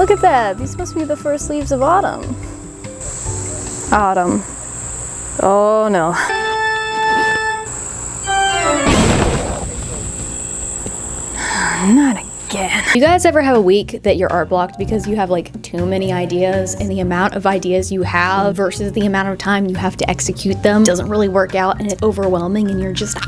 Look at that. These must be the first leaves of autumn. Autumn. Oh no. Not again. You guys ever have a week that your art blocked because you have like too many ideas, and the amount of ideas you have versus the amount of time you have to execute them doesn't really work out, and it's overwhelming, and you're just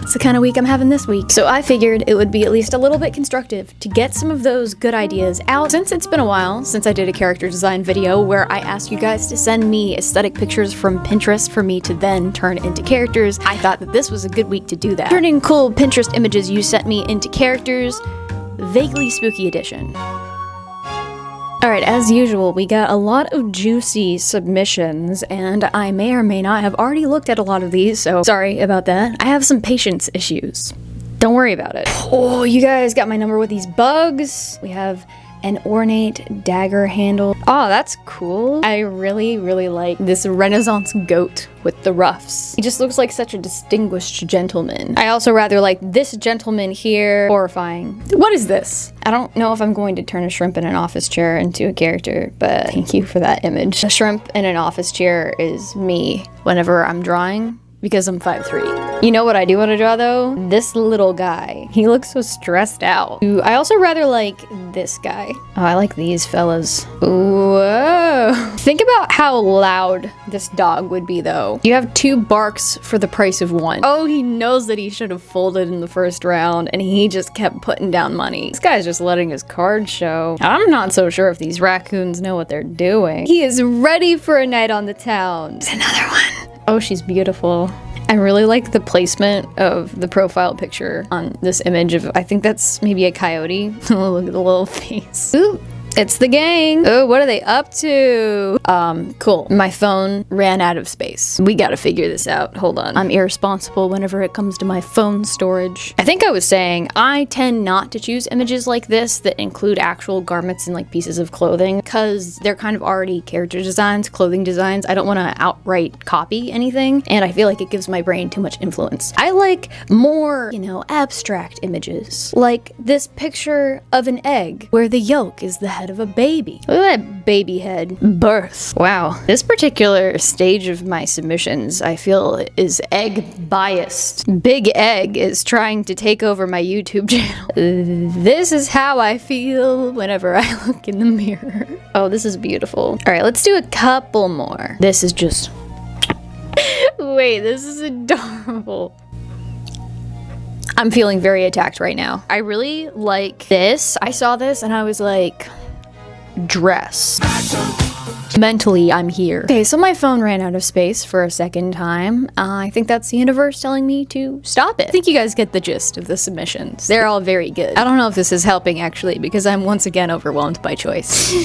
it's the kind of week I'm having this week. So I figured it would be at least a little bit constructive to get some of those good ideas out, since it's been a while since I did a character design video where I asked you guys to send me aesthetic pictures from Pinterest for me to then turn into characters. I thought that this was a good week to do that. Turning cool Pinterest images you sent me into characters, vaguely spooky edition. Alright, as usual, we got a lot of juicy submissions, and I may or may not have already looked at a lot of these, so sorry about that. I have some patience issues. Don't worry about it. Oh, you guys got my number with these bugs. We have an ornate dagger handle. Oh, that's cool. I really like this Renaissance goat with the ruffs. He just looks like such a distinguished gentleman. I also rather like this gentleman here. Horrifying. What is this? I don't know if I'm going to turn a shrimp in an office chair into a character, but thank you for that image. A shrimp in an office chair is me whenever I'm drawing, because I'm 5'3". You know what I do want to draw though? This little guy. He looks so stressed out. Ooh, I also rather like this guy. Oh, I like these fellas. Whoa. Think about how loud this dog would be though. You have 2 barks for the price of 1. Oh, he knows that he should have folded in the first round, and he just kept putting down money. This guy's just letting his cards show. I'm not so sure if these raccoons know what they're doing. He is ready for a night on the town. There's another one. Oh, she's beautiful. I really like the placement of the profile picture on this image of, I think that's maybe a coyote. Look at the little face. Ooh, it's the gang. Oh, what are they up to? Cool. My phone ran out of space. We gotta figure this out. Hold on. I'm irresponsible whenever it comes to my phone storage. I think I was saying I tend not to choose images like this that include actual garments and like pieces of clothing, because they're kind of already character designs, clothing designs. I don't want to outright copy anything, and I feel like it gives my brain too much influence. I like more, you know, abstract images, like this picture of an egg where the yolk is the head of a baby. Look at that baby head. Birth. Wow. This particular stage of my submissions, I feel, is egg biased. Big Egg is trying to take over my YouTube channel. This is how I feel whenever I look in the mirror. Oh, this is beautiful. All right, let's do a couple more. This is just... Wait, this is adorable. I'm feeling very attacked right now. I really like this. I saw this and I was like, dress. Mentally, I'm here. Okay, so my phone ran out of space for a second time. I think that's the universe telling me to stop it. I think you guys get the gist of the submissions. They're all very good. I don't know if this is helping actually, because I'm once again overwhelmed by choice.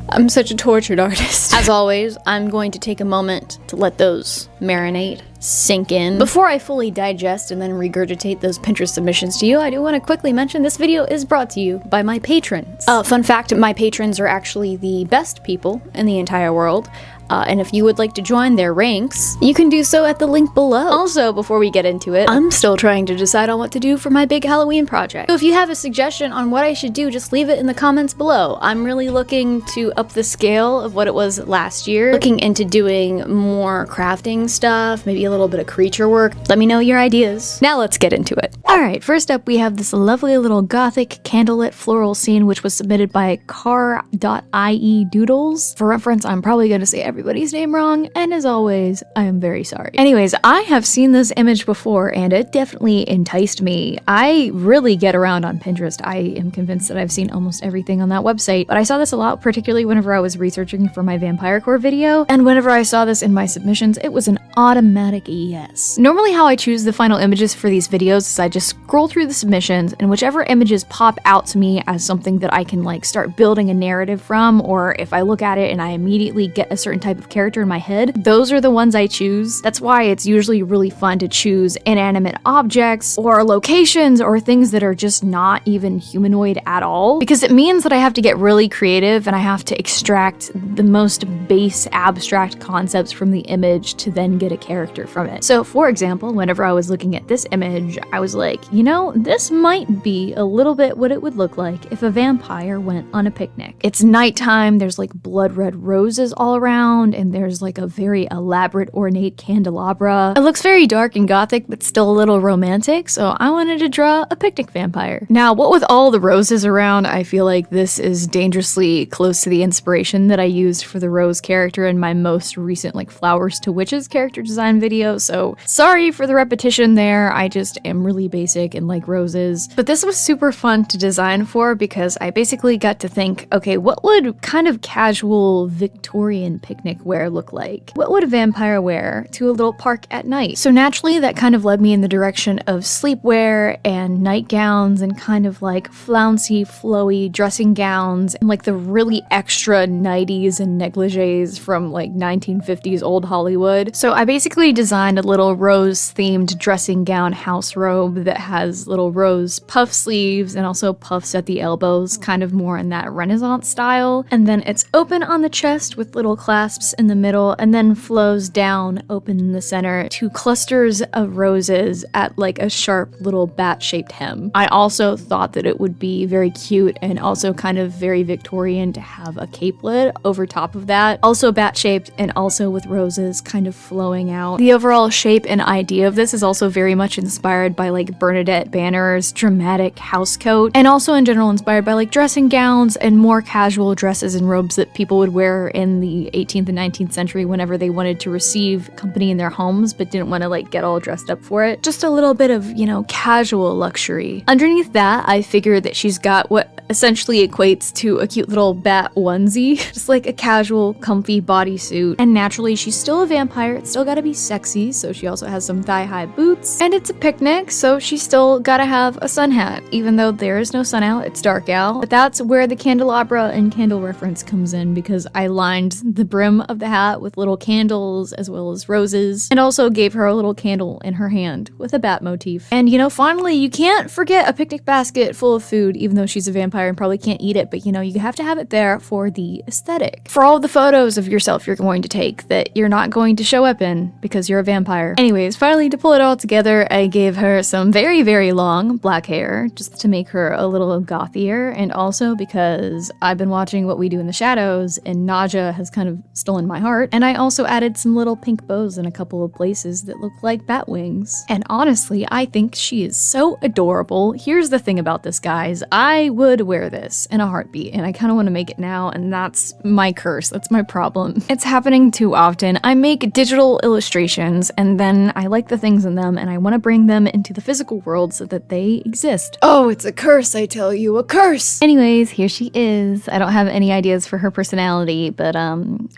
I'm such a tortured artist. As always, I'm going to take a moment to let those marinate, sink in. Before I fully digest and then regurgitate those Pinterest submissions to you, I do want to quickly mention this video is brought to you by my patrons. Fun fact, my patrons are actually the best people in the entire world. And if you would like to join their ranks, you can do so at the link below. Also, before we get into it, I'm still trying to decide on what to do for my big Halloween project. So if you have a suggestion on what I should do, just leave it in the comments below. I'm really looking to up the scale of what it was last year. Looking into doing more crafting stuff, maybe a little bit of creature work. Let me know your ideas. Now let's get into it. Alright, first up we have this lovely little Gothic candlelit floral scene, which was submitted by car.ie doodles. For reference, I'm probably going to say everybody's name wrong, and as always, I am very sorry. Anyways, I have seen this image before, and it definitely enticed me. I really get around on Pinterest. I am convinced that I've seen almost everything on that website, but I saw this a lot, particularly whenever I was researching for my Vampire Core video, and whenever I saw this in my submissions, it was an automatic yes. Normally how I choose the final images for these videos is I just scroll through the submissions, and whichever images pop out to me as something that I can like start building a narrative from, or if I look at it and I immediately get a certain type of character in my head, those are the ones I choose. That's why it's usually really fun to choose inanimate objects or locations or things that are just not even humanoid at all, because it means that I have to get really creative and I have to extract the most base abstract concepts from the image to then get a character from it. So for example, whenever I was looking at this image, I was like, you know, this might be a little bit what it would look like if a vampire went on a picnic. It's nighttime, there's like blood red roses all around, and there's like a very elaborate ornate candelabra. It looks very dark and gothic, but still a little romantic, so I wanted to draw a picnic vampire. Now, what with all the roses around, I feel like this is dangerously close to the inspiration that I used for the rose character in my most recent like Flowers to Witches character design video, so sorry for the repetition there. I just am really basic and like roses. But this was super fun to design for because I basically got to think, okay, what would kind of casual Victorian picnic wear look like? What would a vampire wear to a little park at night? So naturally that kind of led me in the direction of sleepwear and nightgowns and kind of like flouncy, flowy dressing gowns and like the really extra nighties and negligees from like 1950s old Hollywood. So I basically designed a little rose themed dressing gown house robe that has little rose puff sleeves and also puffs at the elbows, kind of more in that Renaissance style. And then it's open on the chest with little clasps in the middle and then flows down open in the center to clusters of roses at like a sharp little bat-shaped hem. I also thought that it would be very cute and also kind of very Victorian to have a capelet over top of that, also bat-shaped and also with roses kind of flowing out. The overall shape and idea of this is also very much inspired by like Bernadette Banner's dramatic housecoat, and also in general inspired by like dressing gowns and more casual dresses and robes that people would wear in the 18th and 19th century whenever they wanted to receive company in their homes but didn't want to like get all dressed up for it. Just a little bit of, you know, casual luxury. Underneath that, I figured that she's got what essentially equates to a cute little bat onesie, just like a casual, comfy bodysuit. And naturally, she's still a vampire. It's still gotta be sexy, so she also has some thigh-high boots. And it's a picnic, so she's still gotta have a sun hat. Even though there is no sun out, it's dark out. But that's where the candelabra and candle reference comes in, because I lined the brim of the hat with little candles as well as roses, and also gave her a little candle in her hand with a bat motif. And you know, finally, you can't forget a picnic basket full of food, even though she's a vampire and probably can't eat it, but you know, you have to have it there for the aesthetic. For all the photos of yourself you're going to take that you're not going to show up in because you're a vampire. Anyways, finally, to pull it all together, I gave her some very, very long black hair just to make her a little gothier, and also because I've been watching What We Do in the Shadows and nausea has kind of stolen my heart, and I also added some little pink bows in a couple of places that look like bat wings. And honestly, I think she is so adorable. Here's the thing about this, guys. I would wear this in a heartbeat, and I kind of want to make it now, and that's my curse. That's my problem. It's happening too often. I make digital illustrations, and then I like the things in them, and I want to bring them into the physical world so that they exist. Oh, it's a curse, I tell you, a curse! Anyways, here she is. I don't have any ideas for her personality, but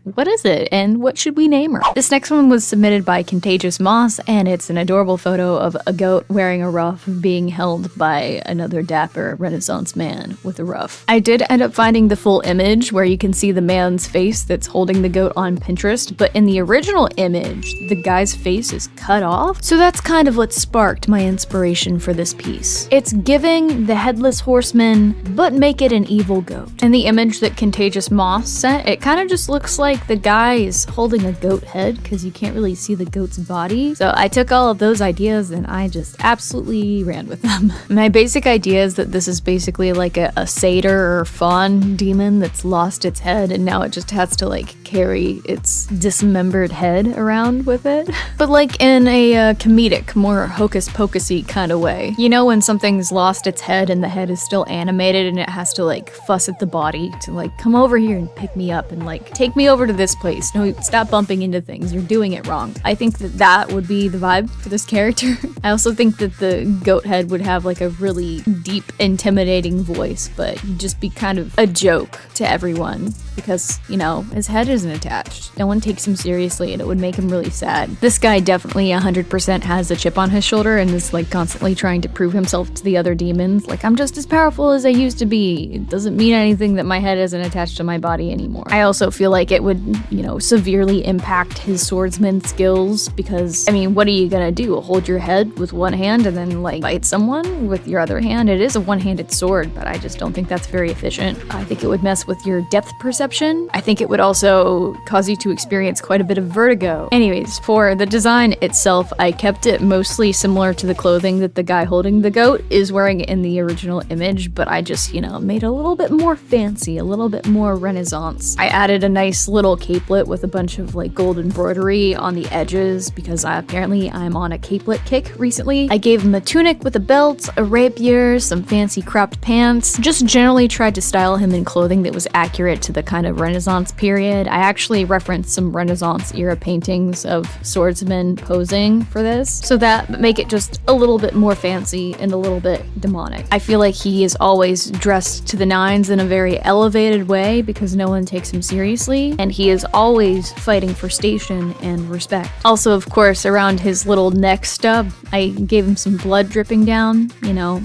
what is it, and what should we name her? This next one was submitted by Contagious Moss, and it's an adorable photo of a goat wearing a ruff being held by another dapper Renaissance man with a ruff. I did end up finding the full image where you can see the man's face that's holding the goat on Pinterest, but in the original image, the guy's face is cut off. So that's kind of what sparked my inspiration for this piece. It's giving the Headless Horseman, but make it an evil goat. And the image that Contagious Moss sent, it kind of just looks like the guy is holding a goat head because you can't really see the goat's body. So I took all of those ideas and I just absolutely ran with them. My basic idea is that this is basically like a satyr or fawn demon that's lost its head and now it just has to like carry its dismembered head around with it. But like in a comedic, more hocus pocusy kind of way. You know when something's lost its head and the head is still animated and it has to like fuss at the body to like come over here and pick me up and like take me over to this place. No, stop bumping into things. You're doing it wrong. I think that that would be the vibe for this character. I also think that the goat head would have like a really deep, intimidating voice, but he'd just be kind of a joke to everyone because, you know, his head isn't attached. No one takes him seriously and it would make him really sad. This guy definitely 100% has a chip on his shoulder and is like constantly trying to prove himself to the other demons. Like, I'm just as powerful as I used to be. It doesn't mean anything that my head isn't attached to my body anymore. I also feel like it would, you know, severely impact his swordsman skills because, I mean, what are you gonna do? Hold your head with one hand and then like bite someone with your other hand? It is a one-handed sword, but I just don't think that's very efficient. I think it would mess with your depth perception perception. I think it would also cause you to experience quite a bit of vertigo. Anyways, for the design itself, I kept it mostly similar to the clothing that the guy holding the goat is wearing in the original image, but I just, made a little bit more fancy, a little bit more Renaissance. I added a nice little capelet with a bunch of like gold embroidery on the edges because apparently I'm on a capelet kick recently. I gave him a tunic with a belt, a rapier, some fancy cropped pants, just generally tried to style him in clothing that was accurate to the kind of Renaissance period. I actually referenced some Renaissance era paintings of swordsmen posing for this, so that make it just a little bit more fancy and a little bit demonic. I feel like he is always dressed to the nines in a very elevated way because no one takes him seriously, and he is always fighting for station and respect. Also, of course, around his little neck stub, I gave him some blood dripping down,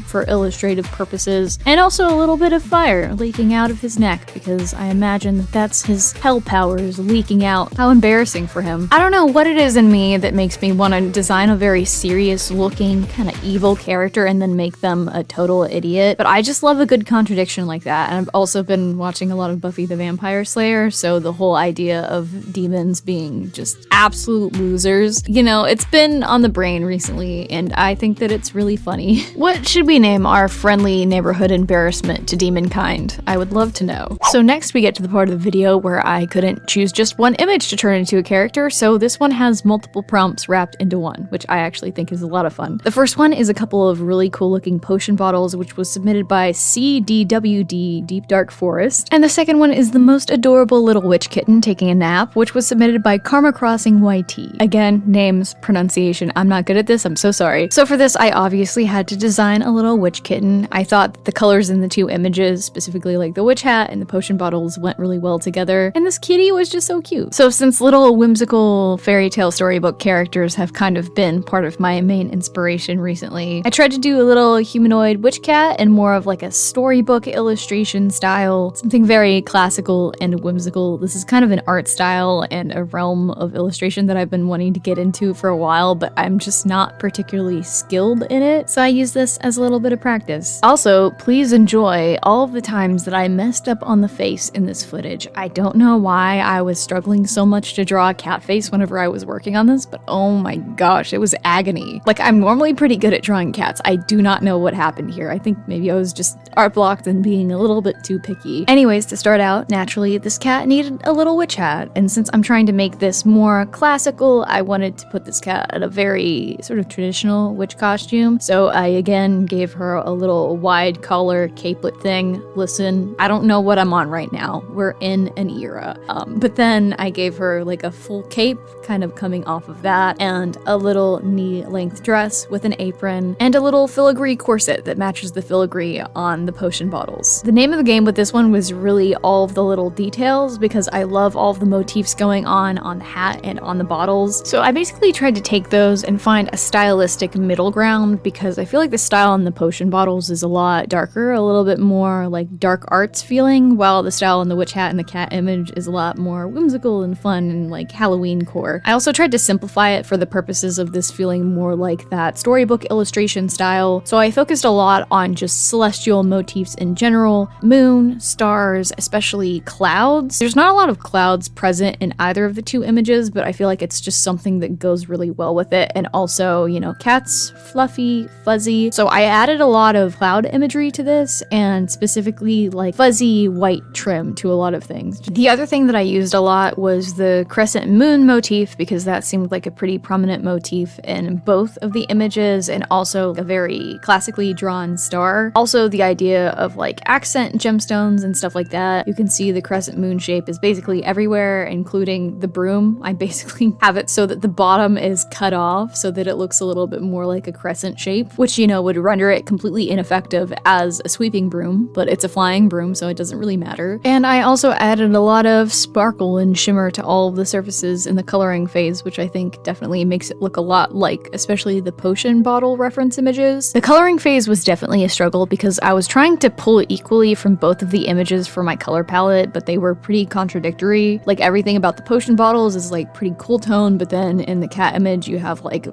for illustrative purposes, and also a little bit of fire leaking out of his neck because I imagine that that's his hell powers leaking out. How embarrassing for him. I don't know what it is in me that makes me want to design a very serious looking kind of evil character and then make them a total idiot, but I just love a good contradiction like that. And I've also been watching a lot of Buffy the Vampire Slayer, so the whole idea of demons being just absolute losers, it's been on the brain recently, and I think that it's really funny. What should we name our friendly neighborhood embarrassment to demonkind? I would love to know. So next we get to the part of the video where I couldn't choose just one image to turn into a character, so this one has multiple prompts wrapped into one, which I actually think is a lot of fun. The first one is a couple of really cool looking potion bottles, which was submitted by CDWD Deep Dark Forest, and the second one is the most adorable little witch kitten taking a nap, which was submitted by Karma Crossing YT. Again, names, pronunciation, I'm not good at this, I'm so sorry. So for this, I obviously had to design a little witch kitten. I thought that the colors in the two images, specifically like the witch hat and the potion bottles, went really well together, and this kitty was just so cute. So since little whimsical fairy tale storybook characters have kind of been part of my main inspiration recently, I tried to do a little humanoid witch cat and more of like a storybook illustration style, something very classical and whimsical. This is kind of an art style and a realm of illustration that I've been wanting to get into for a while, but I'm just not particularly skilled in it, so I use this as a little bit of practice. Also, please enjoy all of the times that I messed up on the face in this footage. I don't know why I was struggling so much to draw a cat face whenever I was working on this, but oh my gosh, it was agony. Like, I'm normally pretty good at drawing cats. I do not know what happened here. I think maybe I was just art blocked and being a little bit too picky. Anyways, to start out, naturally, this cat needed a little witch hat, and since I'm trying to make this more classical, I wanted to put this cat in a very sort of traditional witch costume, so I again gave her a little wide collar capelet thing. Listen, I don't know what I'm on right now. We're in an era. But then I gave her like a full cape kind of coming off of that, and a little knee-length dress with an apron, and a little filigree corset that matches the filigree on the potion bottles. The name of the game with this one was really all of the little details because I love all of the motifs going on the hat and on the bottles. So I basically tried to take those and find a stylistic middle ground because I feel like the style on the potion bottles is a lot darker, a little bit more like dark arts feeling, while the style on the witch hat and the cat image is a lot more whimsical and fun and like Halloween core. I also tried to simplify it for the purposes of this feeling more like that storybook illustration style, so I focused a lot on just celestial motifs in general, moon, stars, especially clouds. There's not a lot of clouds present in either of the two images, but I feel like it's just something that goes really well with it, and also, cats, fluffy, fuzzy, so I added a lot of cloud imagery to this, and specifically like fuzzy white trim to a lot of things. The other thing that I used a lot was the crescent moon motif because that seemed like a pretty prominent motif in both of the images, and also a very classically drawn star. Also the idea of like accent gemstones and stuff like that. You can see the crescent moon shape is basically everywhere, including the broom. I basically have it so that the bottom is cut off so that it looks a little bit more like a crescent shape, which would render it completely ineffective as a sweeping broom, but it's a flying broom, so it doesn't really matter. And I also added a lot of sparkle and shimmer to all of the surfaces in the coloring phase, which I think definitely makes it look a lot like especially the potion bottle reference images. The coloring phase was definitely a struggle because I was trying to pull equally from both of the images for my color palette, but they were pretty contradictory. Like everything about the potion bottles is like pretty cool tone, but then in the cat image you have like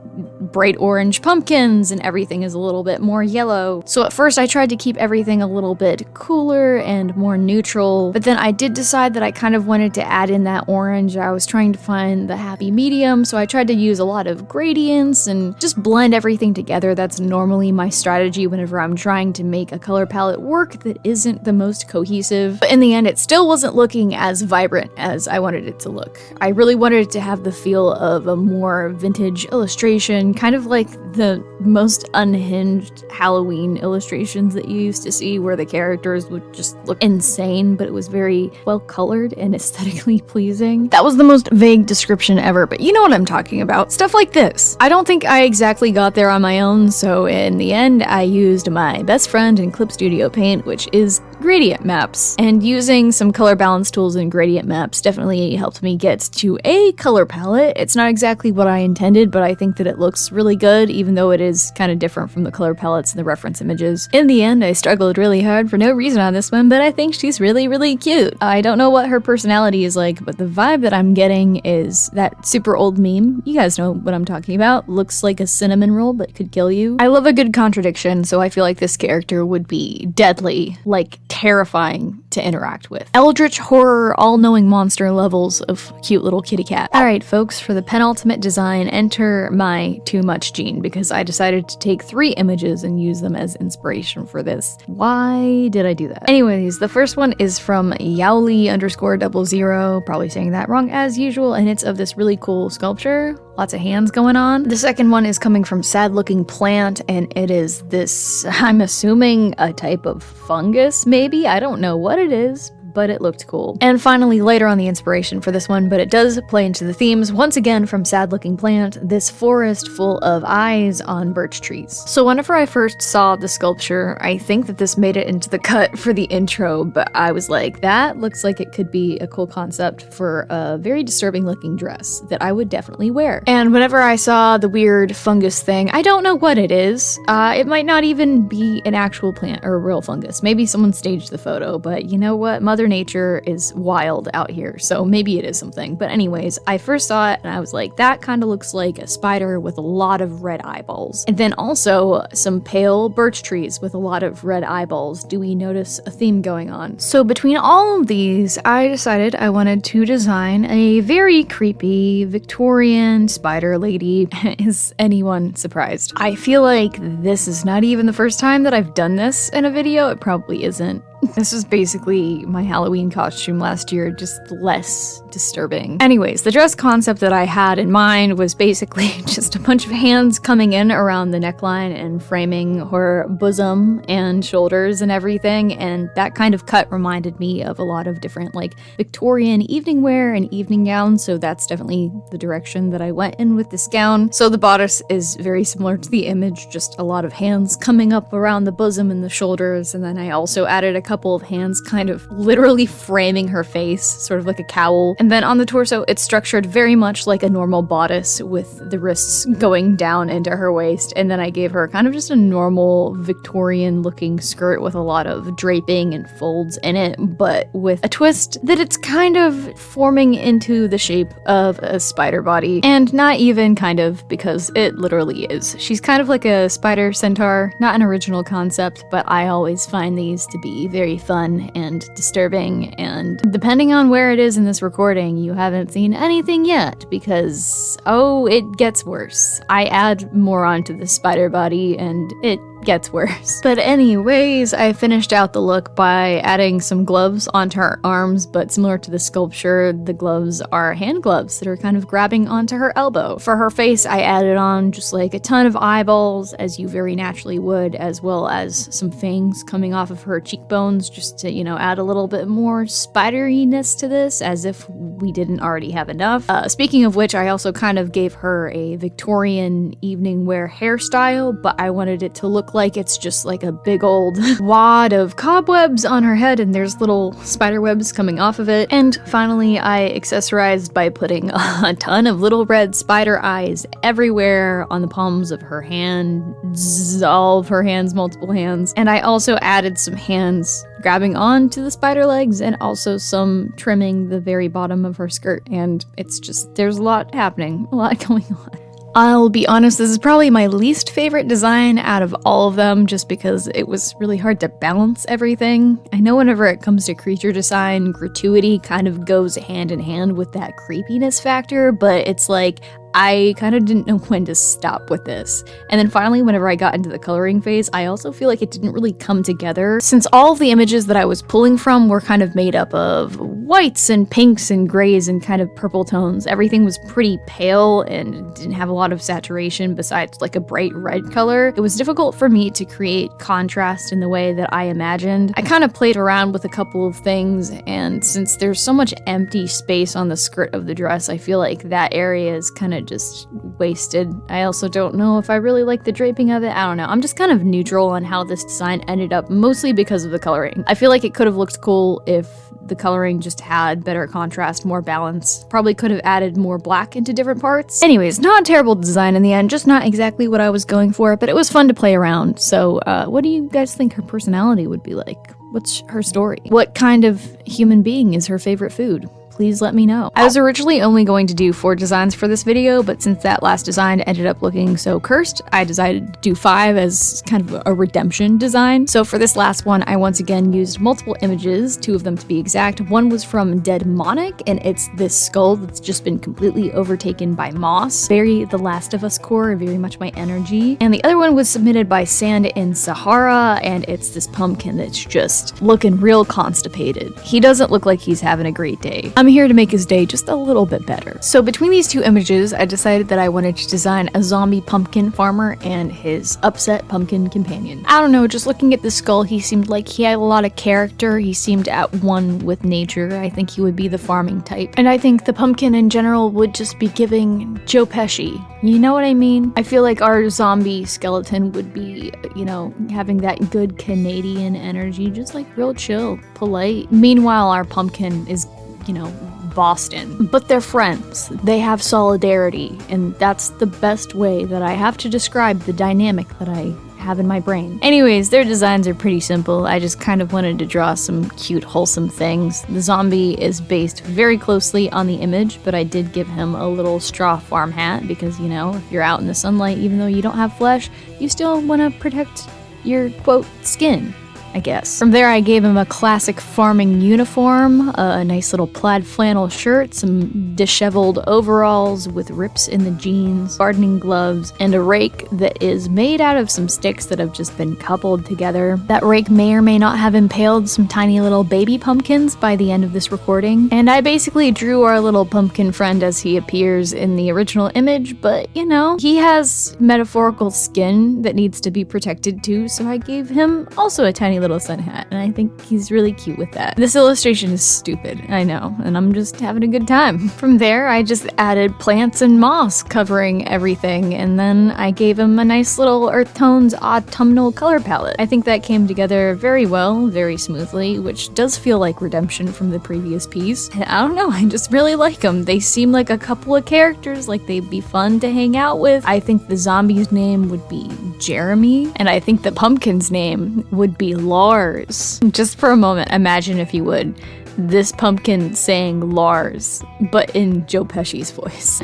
bright orange pumpkins and everything is a little bit more yellow. So at first I tried to keep everything a little bit cooler and more neutral, but then then I did decide that I kind of wanted to add in that orange. I was trying to find the happy medium, so I tried to use a lot of gradients and just blend everything together. That's normally my strategy whenever I'm trying to make a color palette work that isn't the most cohesive. But in the end, it still wasn't looking as vibrant as I wanted it to look. I really wanted it to have the feel of a more vintage illustration, kind of like the most unhinged Halloween illustrations that you used to see where the characters would just look insane, but it was very well colored and aesthetically pleasing. That was the most vague description ever, but you know what I'm talking about. Stuff like this. I don't think I exactly got there on my own, so in the end I used my best friend in Clip Studio Paint, which is gradient maps. And using some color balance tools in gradient maps definitely helped me get to a color palette. It's not exactly what I intended, but I think that it looks really good, even though it is kind of different from the color palettes and the reference images. In the end, I struggled really hard for no reason on this one, but I think she's really, really cute. I don't know what her personality is like, but the vibe that I'm getting is that super old meme. You guys know what I'm talking about. Looks like a cinnamon roll, but could kill you. I love a good contradiction, so I feel like this character would be deadly, like terrifying to interact with. Eldritch horror, all-knowing monster levels of cute little kitty cat. Alright folks, for the penultimate design, enter my too much gene, because I decided to take 3 images and use them as inspiration for this. Why did I do that? Anyways, the first one is from Yowly_00, probably saying that wrong as usual, and it's of this really cool sculpture. Lots of hands going on. The second one is coming from Sad Looking Plant, and it is this, I'm assuming, a type of fungus, maybe? I don't know what it is, but it looked cool. And finally, later on the inspiration for this one, but it does play into the themes, once again from Sad Looking Plant, this forest full of eyes on birch trees. So whenever I first saw the sculpture, I think that this made it into the cut for the intro, but I was like, that looks like it could be a cool concept for a very disturbing looking dress that I would definitely wear. And whenever I saw the weird fungus thing, I don't know what it is. It might not even be an actual plant or a real fungus. Maybe someone staged the photo, but you know what? Mother Nature is wild out here, so maybe it is something. But anyways, I first saw it and I was like, that kind of looks like a spider with a lot of red eyeballs. And then also some pale birch trees with a lot of red eyeballs. Do we notice a theme going on? So between all of these, I decided I wanted to design a very creepy Victorian spider lady. Is anyone surprised? I feel like this is not even the first time that I've done this in a video. It probably isn't. This was basically my Halloween costume last year, just less disturbing. Anyways, the dress concept that I had in mind was basically just a bunch of hands coming in around the neckline and framing her bosom and shoulders and everything, and that kind of cut reminded me of a lot of different like Victorian evening wear and evening gowns, so that's definitely the direction that I went in with this gown. So the bodice is very similar to the image, just a lot of hands coming up around the bosom and the shoulders, and then I also added a couple of hands kind of literally framing her face, sort of like a cowl. And then on the torso, it's structured very much like a normal bodice with the wrists going down into her waist. And then I gave her kind of just a normal Victorian looking skirt with a lot of draping and folds in it, but with a twist that it's kind of forming into the shape of a spider body. And not even kind of, because it literally is. She's kind of like a spider centaur, not an original concept, but I always find these to be very fun and disturbing, and depending on where it is in this recording, you haven't seen anything yet, because, oh, it gets worse. I add more onto the spider body, and it gets worse. But anyways, I finished out the look by adding some gloves onto her arms, but similar to the sculpture, the gloves are hand gloves that are kind of grabbing onto her elbow. For her face, I added on just like a ton of eyeballs, as you very naturally would, as well as some fangs coming off of her cheekbones, just to, you know, add a little bit more spideriness to this, as if we didn't already have enough. Speaking of which, I also kind of gave her a Victorian evening wear hairstyle, but I wanted it to look like it's just like a big old wad of cobwebs on her head, and there's little spider webs coming off of it. And finally, I accessorized by putting a ton of little red spider eyes everywhere on the palms of her hands, all of her hands, multiple hands. And I also added some hands grabbing on to the spider legs, and also some trimming the very bottom of her skirt. And it's just, there's a lot happening, a lot going on. I'll be honest, this is probably my least favorite design out of all of them, just because it was really hard to balance everything. I know whenever it comes to creature design, gratuity kind of goes hand in hand with that creepiness factor, but it's like, I kind of didn't know when to stop with this. And then finally, whenever I got into the coloring phase, I also feel like it didn't really come together, since all of the images that I was pulling from were kind of made up of whites and pinks and grays and kind of purple tones. Everything was pretty pale and didn't have a lot of saturation besides like a bright red color. It was difficult for me to create contrast in the way that I imagined. I kind of played around with a couple of things, and since there's so much empty space on the skirt of the dress, I feel like that area is kind of just wasted. I also don't know if I really like the draping of it. I don't know. I'm just kind of neutral on how this design ended up, mostly because of the coloring. I feel like it could have looked cool if the coloring just had better contrast, more balance. Probably could have added more black into different parts. Anyways, not a terrible design in the end, just not exactly what I was going for, but it was fun to play around. So what do you guys think her personality would be like? What's her story? What kind of human being is her favorite food? Please let me know. I was originally only going to do 4 designs for this video, but since that last design ended up looking so cursed, I decided to do 5 as kind of a redemption design. So for this last one, I once again used multiple images, 2 of them to be exact. One was from Dead Monarch, and it's this skull that's just been completely overtaken by moss. Very The Last of Us core, very much my energy. And the other one was submitted by Sand in Sahara, and it's this pumpkin that's just looking real constipated. He doesn't look like he's having a great day. I'm here to make his day just a little bit better. So between these 2 images, I decided that I wanted to design a zombie pumpkin farmer and his upset pumpkin companion. I don't know, just looking at the skull, he seemed like he had a lot of character. He seemed at one with nature. I think he would be the farming type. And I think the pumpkin in general would just be giving Joe Pesci. You know what I mean? I feel like our zombie skeleton would be, you know, having that good Canadian energy, just like real chill, polite. Meanwhile, our pumpkin is, you know, Boston. But they're friends. They have solidarity, and that's the best way that I have to describe the dynamic that I have in my brain. Anyways, their designs are pretty simple. I just kind of wanted to draw some cute, wholesome things. The zombie is based very closely on the image, but I did give him a little straw farm hat because, you know, if you're out in the sunlight, even though you don't have flesh, you still want to protect your, quote, skin, I guess. From there, I gave him a classic farming uniform, a nice little plaid flannel shirt, some disheveled overalls with rips in the jeans, gardening gloves, and a rake that is made out of some sticks that have just been coupled together. That rake may or may not have impaled some tiny little baby pumpkins by the end of this recording. And I basically drew our little pumpkin friend as he appears in the original image, but you know, he has metaphorical skin that needs to be protected too, so I gave him also a tiny little sun hat, and I think he's really cute with that. This illustration is stupid, I know, and I'm just having a good time. From there, I just added plants and moss covering everything, and then I gave him a nice little earth tones autumnal color palette. I think that came together very well, very smoothly, which does feel like redemption from the previous piece. And I don't know, I just really like them. They seem like a couple of characters, like they'd be fun to hang out with. I think the zombie's name would be Jeremy, and I think the pumpkin's name would be Lars. Just for a moment, imagine if you would, this pumpkin saying Lars, but in Joe Pesci's voice.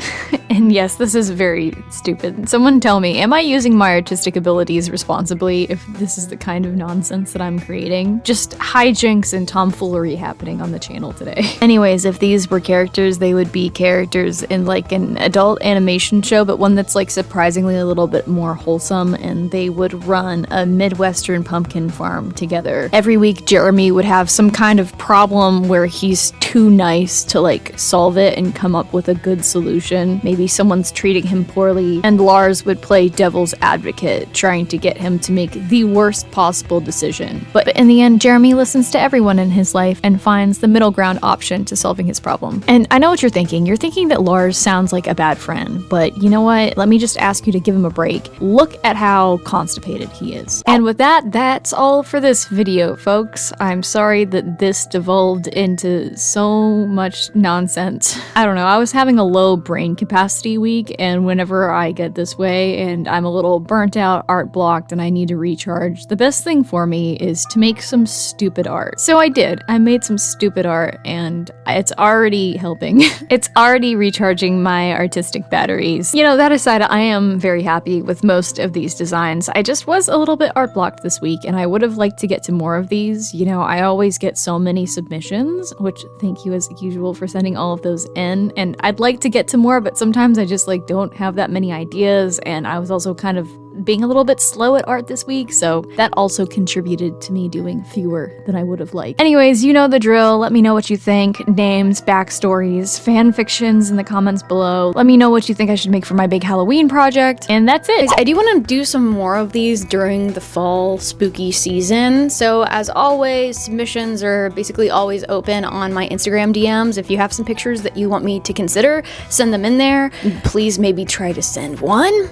And yes, this is very stupid. Someone tell me, am I using my artistic abilities responsibly if this is the kind of nonsense that I'm creating? Just hijinks and tomfoolery happening on the channel today. Anyways, if these were characters, they would be characters in like an adult animation show, but one that's like surprisingly a little bit more wholesome, and they would run a Midwestern pumpkin farm together. Every week, Jeremy would have some kind of problem where he's too nice to like solve it and come up with a good solution. Maybe someone's treating him poorly, and Lars would play devil's advocate, trying to get him to make the worst possible decision. But in the end, Jeremy listens to everyone in his life and finds the middle ground option to solving his problem. And I know what you're thinking. You're thinking that Lars sounds like a bad friend, but you know what? Let me just ask you to give him a break. Look at how constipated he is. And with that, that's all for this video, folks. I'm sorry that this devolved into so much nonsense. I don't know, I was having a low brain capacity capacity week, and whenever I get this way and I'm a little burnt out, art blocked, and I need to recharge, the best thing for me is to make some stupid art. So I did. I made some stupid art, and it's already helping. It's already recharging my artistic batteries. You know, that aside, I am very happy with most of these designs. I just was a little bit art blocked this week, and I would have liked to get to more of these. You know, I always get so many submissions, which thank you as usual for sending all of those in, and I'd like to get to more, but sometimes I just like don't have that many ideas, and I was also kind of being a little bit slow at art this week, so that also contributed to me doing fewer than I would have liked. Anyways, you know the drill. Let me know what you think. Names, backstories, fan fictions in the comments below. Let me know what you think I should make for my big Halloween project, and that's it. I do want to do some more of these during the fall spooky season, so as always, submissions are basically always open on my Instagram DMs. If you have some pictures that you want me to consider, send them in there. Please maybe try to send one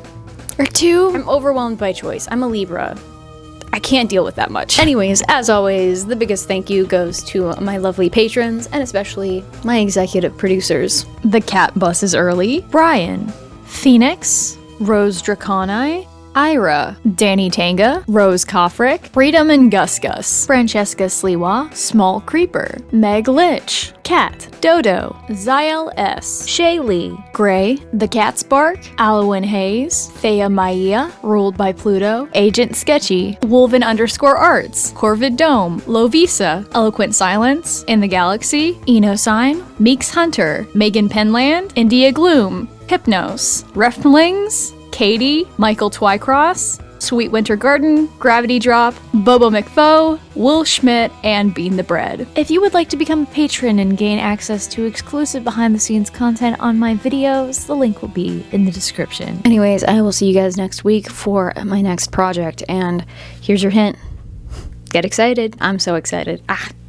or two. I'm overwhelmed by choice. I'm a Libra. I can't deal with that much. Anyways, as always, the biggest thank you goes to my lovely patrons, and especially my executive producers. The Cat Bus is Early, Brian, Phoenix, Rose Draconi, Ira, Danny Tanga, Rose Koffrick, Freedom and Gus Gus, Francesca Sliwa, Small Creeper, Meg Litch, Cat, Dodo, Ziel S, Shaylee, Gray, The Cat's Bark, Alwyn Hayes, Thea Maia, Ruled by Pluto, Agent Sketchy, Wolven _Arts, Corvid Dome, Lovisa, Eloquent Silence, In the Galaxy, Eno Sign, Meeks Hunter, Megan Penland, India Gloom, Hypnos, Reflings, Katie, Michael Twycross, Sweet Winter Garden, Gravity Drop, Bobo McFo, Will Schmidt, and Bean the Bread. If you would like to become a patron and gain access to exclusive behind-the-scenes content on my videos, the link will be in the description. Anyways, I will see you guys next week for my next project, and here's your hint. Get excited. I'm so excited.